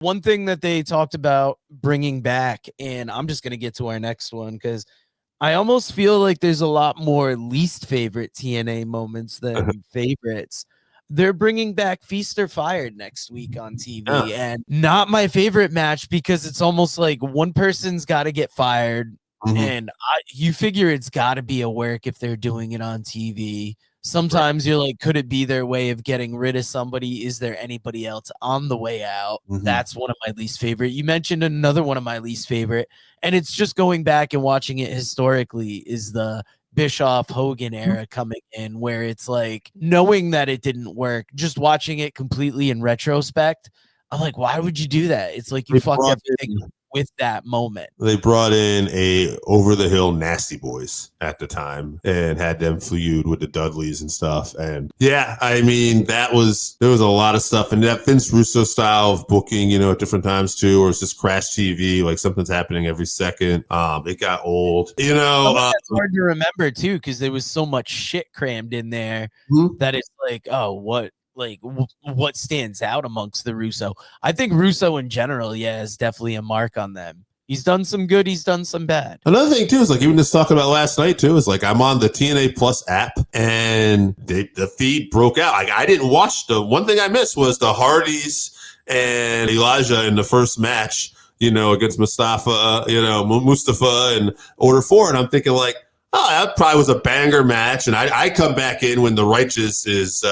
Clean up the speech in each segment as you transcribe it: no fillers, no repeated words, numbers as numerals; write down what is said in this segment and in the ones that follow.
One thing that they talked about bringing back, and I'm just going to get to our next one because I almost feel like there's a lot more least favorite TNA moments than favorites. They're bringing back Feast or Fired next week on TV, and not my favorite match because it's almost like one person's got to get fired, and you figure it's got to be a work if they're doing it on TV. Sometimes you're like, could it be their way of getting rid of somebody? Is there anybody else on the way out? That's one of my least favorite. You mentioned another one of my least favorite, and it's just going back and watching it historically, is the Bischoff Hogan era coming in, where it's like knowing that it didn't work, just watching it completely in retrospect. I'm like, why would you do that? It's like you fucked everything up with that moment. They brought in a over the hill Nasty Boys at the time and had them feud with the Dudleys and stuff. And yeah, I mean, there was a lot of stuff. And that Vince Russo style of booking, at different times too, or it's just crash TV, like something's happening every second. It got old, That's hard to remember too, because there was so much shit crammed in there that it's like, oh, what stands out amongst the Russo? I think Russo in general, is definitely a mark on them. He's done some good, he's done some bad. Another thing too is like even just talking about last night too is like I'm on the TNA Plus app and the feed broke out. Like I didn't watch the one thing I missed was the Hardys and Elijah in the first match, against Mustafa and Order 4, and I'm thinking like, oh, that probably was a banger match, and I come back in when the Righteous is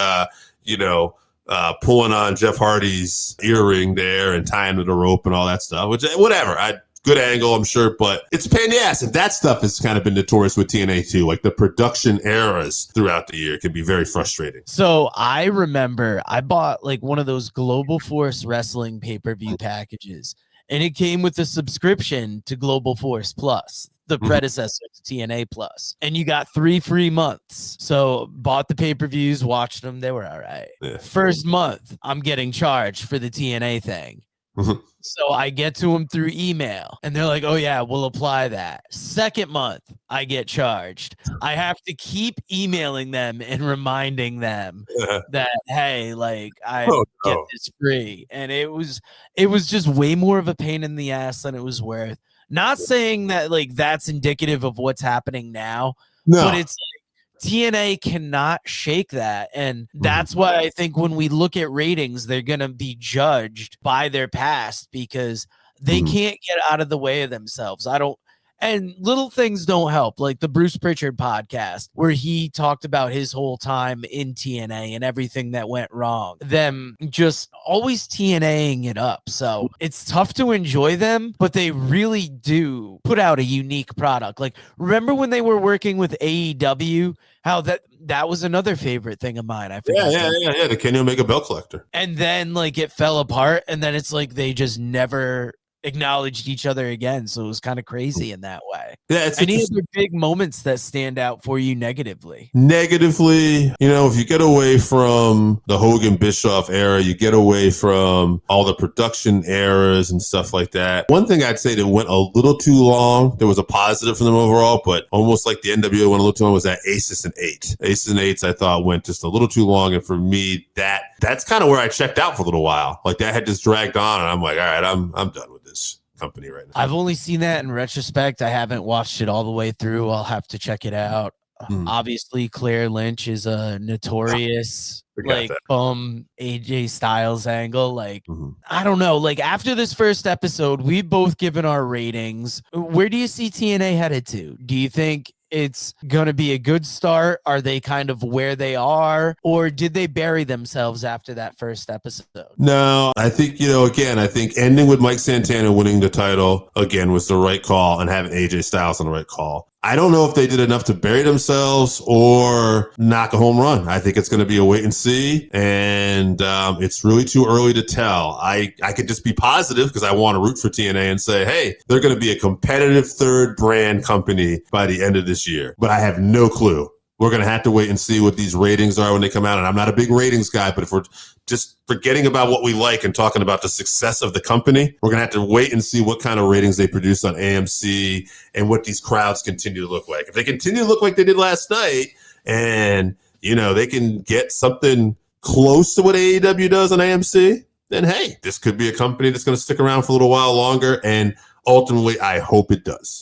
pulling on Jeff Hardy's earring there and tying to the rope and all that stuff, which, whatever. Good angle, I'm sure, but it's a pain in the ass. And that stuff has kind of been notorious with TNA too. Like the production eras throughout the year can be very frustrating. So I remember I bought like one of those Global Force Wrestling pay-per-view packages, and it came with a subscription to Global Force Plus, the predecessor to TNA Plus, and you got 3 free months. So bought the pay-per-views, watched them. They were all right. Yeah. First month, I'm getting charged for the TNA thing. So I get to them through email and they're like, oh yeah, we'll apply that. Second month, I get charged. I have to keep emailing them and reminding them that, hey, like get this free. And it was just way more of a pain in the ass than it was worth. Not saying that like that's indicative of what's happening now, but it's like TNA cannot shake that. And that's why I think when we look at ratings, they're going to be judged by their past because they can't get out of the way of themselves. And little things don't help, like the Bruce Pritchard podcast, where he talked about his whole time in TNA and everything that went wrong. Them just always TNAing it up. So it's tough to enjoy them, but they really do put out a unique product. Like, remember when they were working with AEW? How that was another favorite thing of mine. I forgot. Yeah. The Kenny Omega belt collector. And then like it fell apart, and then it's like they just never acknowledged each other again, so it was kind of crazy in that way. Yeah, any other big moments that stand out for you negatively, if you get away from the Hogan Bischoff era, you get away from all the production eras and stuff like that. One thing I'd say that went a little too long, there was a positive for them overall, but almost like the NWO went a little too long, was that Aces and Eights I thought went just a little too long, and for me that's kind of where I checked out for a little while. Like that had just dragged on, and I'm like, all right, I'm done with this company right now. I've only seen that in retrospect. I haven't watched it all the way through. I'll have to check it out. Obviously, Claire Lynch is a notorious AJ Styles angle. Like, I don't know. Like after this first episode, we've both given our ratings. Where do you see TNA headed to? Do you think it's gonna be a good start? Are they kind of where they are, or did they bury themselves after that first episode? No, I think, I think ending with Mike Santana winning the title again was the right call, and having AJ Styles on the right call. I don't know if they did enough to bury themselves or knock a home run. I think it's going to be a wait and see, and it's really too early to tell. I could just be positive because I want to root for TNA and say, hey, they're going to be a competitive third brand company by the end of this year. But I have no clue. We're going to have to wait and see what these ratings are when they come out. And I'm not a big ratings guy, but if we're just forgetting about what we like and talking about the success of the company, we're going to have to wait and see what kind of ratings they produce on AMC and what these crowds continue to look like. If they continue to look like they did last night and, they can get something close to what AEW does on AMC, then hey, this could be a company that's going to stick around for a little while longer. And ultimately, I hope it does.